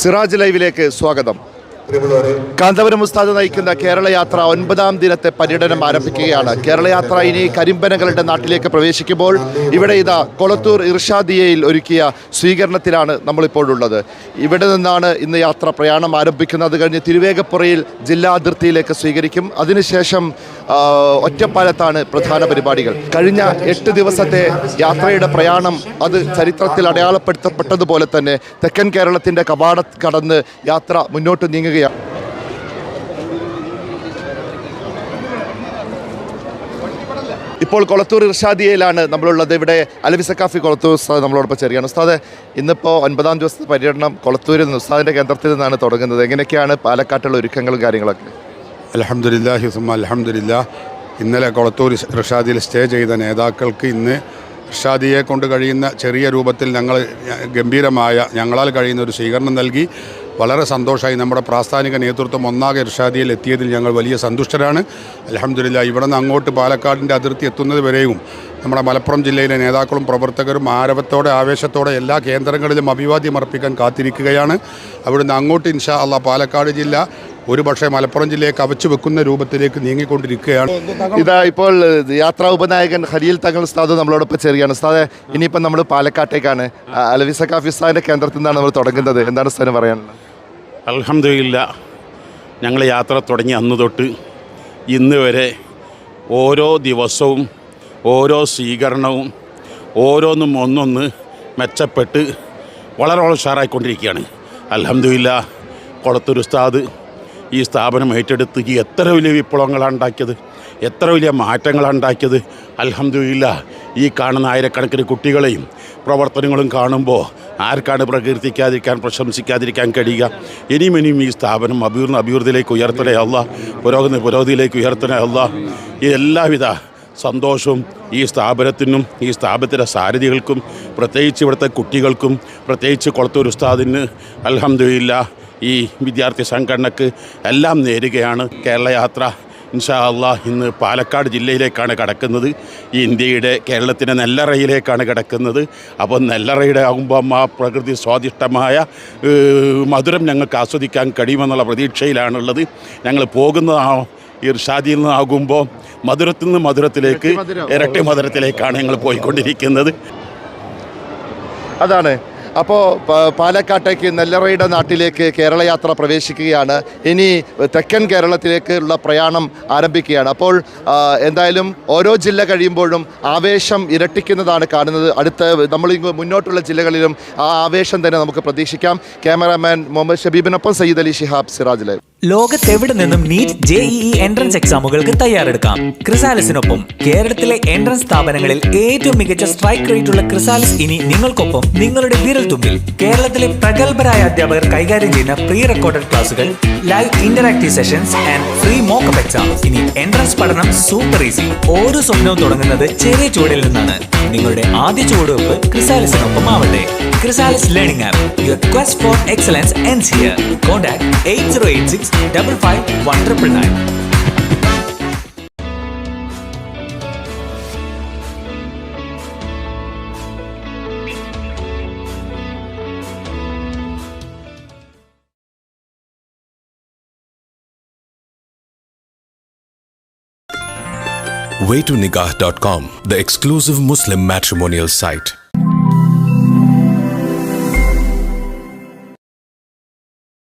സിറാജ് ലൈവിലേക്ക് സ്വാഗതം. കാന്തപുരം ഉസ്താദ് നയിക്കുന്ന കേരളയാത്ര 9ാം ദിനത്തെ പര്യടനം ആരംഭിക്കുകയാണ്. കേരളയാത്ര ഇനി കരിമ്പനകളുടെ നാട്ടിലേക്ക് പ്രവേശിക്കുമ്പോൾ ഇവിടെ ഇതാ കൊളത്തൂർ ഇർഷാദിയയിൽ ഒരുക്കിയ സ്വീകരണത്തിലാണ് നമ്മളിപ്പോഴുള്ളത്. ഇവിടെ നിന്നാണ് ഇന്ന് യാത്ര പ്രയാണം ആരംഭിക്കുന്നത്. അത് കഴിഞ്ഞ് തിരുവേഗപ്പുറയിൽ ജില്ലാ അതിർത്തിയിലേക്ക് സ്വീകരിക്കും. അതിനുശേഷം ഒറ്റപ്പാലത്താണ് പ്രധാന പരിപാടികൾ. കഴിഞ്ഞ 8 ദിവസത്തെ യാത്രയുടെ പ്രയാണം അത് ചരിത്രത്തിൽ അടയാളപ്പെടുത്തപ്പെട്ടതുപോലെ തന്നെ തെക്കൻ കേരളത്തിൻ്റെ കവാടം കടന്ന് യാത്ര മുന്നോട്ട് നീങ്ങുകയാണ്. ഇപ്പോൾ കൊളത്തൂർ ഇർഷാദിയയിലാണ് നമ്മളുള്ളത്. ഇവിടെ അലവി സഖാഫി കൊളത്തൂർ ഉസ്താദ് നമ്മളോടൊപ്പം ചേരുകയാണ്. ഉസ്താദ്, ഇന്നിപ്പോൾ 9ാം ദിവസത്തെ പര്യടനം കൊളത്തൂരിൽ നിന്ന് ഉസ്താദിൻ്റെ കേന്ദ്രത്തിൽ നിന്നാണ് തുടങ്ങുന്നത്. എങ്ങനെയൊക്കെയാണ് പാലക്കാട്ടുള്ള ഒരുക്കങ്ങളും കാര്യങ്ങളൊക്കെ? അൽഹംദുലില്ലാഹി സുമ്മ അൽഹംദുലില്ലാഹ്. ഇന്നലെ കൊളത്തൂർ ഇർഷാദിയിൽ സ്റ്റേ ചെയ്ത നേതാക്കൾക്ക് ഇന്ന് ഇർഷാദിയെ കൊണ്ട് കഴിയുന്ന ചെറിയ രൂപത്തിൽ ഞങ്ങളാൽ കഴിയുന്ന ഒരു സ്വീകരണം നൽകി. വളരെ സന്തോഷമായി. നമ്മുടെ പ്രാസ്ഥാനിക നേതൃത്വം ഒന്നാകെ ഇർഷാദിയിൽ എത്തിയതിൽ ഞങ്ങൾ വലിയ സന്തുഷ്ടരാണ്. അൽഹംദുലില്ലാഹ്. ഇവിടെ നിന്ന് അങ്ങോട്ട് പാലക്കാടിൻ്റെ അതിർത്തി എത്തുന്നത് വരെയും നമ്മുടെ മലപ്പുറം ജില്ലയിലെ നേതാക്കളും പ്രവർത്തകരും ആരവത്തോടെ ആവേശത്തോടെ എല്ലാ കേന്ദ്രങ്ങളിലും അഭിവാദ്യം അർപ്പിക്കാൻ കാത്തിരിക്കുകയാണ്. അവിടുന്ന് അങ്ങോട്ട് ഇൻഷാ അല്ലാഹ് പാലക്കാട് ജില്ല ഒരുപക്ഷെ മലപ്പുറം ജില്ലയെ കവച്ചു വെക്കുന്ന രൂപത്തിലേക്ക് നീങ്ങിക്കൊണ്ടിരിക്കുകയാണ്. ഇതാ ഇപ്പോൾ യാത്രാ ഉപനായകൻ ഖലീൽ തങ്ങൾ ഉസ്താദ് നമ്മളോടൊപ്പം ചേരുകയാണ്. ഉസ്താദെ, ഇനിയിപ്പം നമ്മൾ പാലക്കാട്ടേക്കാണ്. അലവി സഖാഫി ഉസ്താദിൻ്റെ കേന്ദ്രത്തിൽ നിന്നാണ് നമ്മൾ തുടങ്ങുന്നത്. എന്താണ് ഉസ്താദിന് പറയാനുള്ളത്? അൽഹംദുലില്ലാഹ്. ഞങ്ങൾ യാത്ര തുടങ്ങി അന്ന് തൊട്ട് ഇന്ന് വരെ ഓരോ ദിവസവും ഓരോ സ്വീകരണവും ഓരോന്നും ഒന്നൊന്ന് മെച്ചപ്പെട്ട് വളരെ ഉഷാറായിക്കൊണ്ടിരിക്കുകയാണ്. അൽഹംദുലില്ലാഹ്. കൊളത്തൂർ ഉസ്താദ് ഈ സ്ഥാപനം ഏറ്റെടുത്ത് എത്ര വലിയ വിപ്ലവങ്ങളാണ് ഉണ്ടാക്കിയത്, എത്ര വലിയ മാറ്റങ്ങളാണ് ഉണ്ടാക്കിയത്. അൽഹംദുലില്ലാഹ്. ഈ കാണുന്ന ആയിരക്കണക്കിന് കുട്ടികളെയും പ്രവർത്തനങ്ങളും കാണുമ്പോൾ ആർക്കാണ് പ്രകീർത്തിക്കാതിരിക്കാൻ, പ്രശംസിക്കാതിരിക്കാൻ കഴിയുക? ഇനിയും ഈ സ്ഥാപനം അഭിവൃദ്ധിയിലേക്ക് ഉയർത്തണേ അല്ലാഹ്, പുരോഗതിയിലേക്ക് ഉയർത്തണേ അല്ലാഹ്. ഈ എല്ലാവിധ സന്തോഷവും ഈ സ്ഥാപനത്തിനും ഈ സ്ഥാപനത്തിൻ്റെ സാരഥികൾക്കും പ്രത്യേകിച്ച് ഇവിടുത്തെ കുട്ടികൾക്കും പ്രത്യേകിച്ച് കൊളത്തൂർ ഉസ്താദിന് അൽഹംദുലില്ലാഹ് ഈ വിദ്യാർത്ഥി സംഘടനക്ക് എല്ലാം നേരുകയാണ്. കേരളയാത്ര ഇൻഷാ അല്ലാഹ് ഇന്ന് പാലക്കാട് ജില്ലയിലേക്കാണ് കടക്കുന്നത്. ഈ ഇന്ത്യയുടെ കേരളത്തിൻ്റെ നെല്ലറയിലേക്കാണ് കിടക്കുന്നത്. അപ്പോൾ നെല്ലറയുടെ ആകുമ്പം ആ പ്രകൃതി സ്വാദിഷ്ടമായ മധുരം ഞങ്ങൾക്ക് ആസ്വദിക്കാൻ കഴിയുമെന്നുള്ള പ്രതീക്ഷയിലാണുള്ളത്. ഞങ്ങൾ പോകുന്ന ഇർഷാദിയിൽ നിന്നാകുമ്പോൾ മധുരത്തിൽ നിന്ന് മധുരത്തിലേക്ക്, ഇരട്ടി മധുരത്തിലേക്കാണ് ഞങ്ങൾ പോയിക്കൊണ്ടിരിക്കുന്നത്. അതാണ്. അപ്പോൾ പാലക്കാട്ടേക്ക് നെല്ലറയുടെ നാട്ടിലേക്ക് കേരളയാത്ര പ്രവേശിക്കുകയാണ്. ഇനി തെക്കൻ കേരളത്തിലേക്കുള്ള പ്രയാണം ആരംഭിക്കുകയാണ്. അപ്പോൾ എന്തായാലും ഓരോ ജില്ല കഴിയുമ്പോഴും ആവേശം ഇരട്ടിക്കുന്നതാണ് കാണുന്നത്. നമ്മൾ മുന്നോട്ടുള്ള ജില്ലകളിലും ആ ആവേശം തന്നെ നമുക്ക് പ്രതീക്ഷിക്കാം. ക്യാമറാമാൻ മുഹമ്മദ് ഷബീബിനൊപ്പം സയ്യിദ് അലി ഷിഹാബ്, സിറാജ് ലൈവ്. ലോകത്തെവിടെ നിന്നും നീറ്റ്, JEE എൻട്രൻസ് എക്സാമുകൾക്ക് തയ്യാറെടുക്കാം. ക്രിസാലിസിനൊപ്പം കേരളത്തിലെ എൻട്രൻസ് സ്ഥാപനങ്ങളിൽ ഏറ്റവും മികച്ച സ്ട്രൈക്ക് റേറ്റുള്ള ക്രിസാലിസ് ഇനി നിങ്ങൾക്കൊപ്പം, നിങ്ങളുടെ വിരൽത്തുമ്പിൽ. കേരളത്തിലെ പ്രഗത്ഭരായ അധ്യാപകർ കൈകാര്യം ചെയ്യുന്ന പ്രീ റെക്കോർഡഡ് ക്ലാസുകൾ, live interactive sessions and free mock-up exam. ഇനി എൻട്രൻസ് പഠനം സൂപ്പർ ഈസി. ഓരോ സ്വപ്നവും തുടങ്ങുന്നത് ചെറിയ ചുവടിൽ നിന്നാണ്. നിങ്ങളുടെ ആദ്യ ചുവടുവെപ്പ് ക്രിസാലിസിനൊപ്പം ആവട്ടെ. Chrysalis learning app. Your quest for excellence ends here. Contact 8086 55 1999. waytonikah.com, the exclusive Muslim matrimonial site.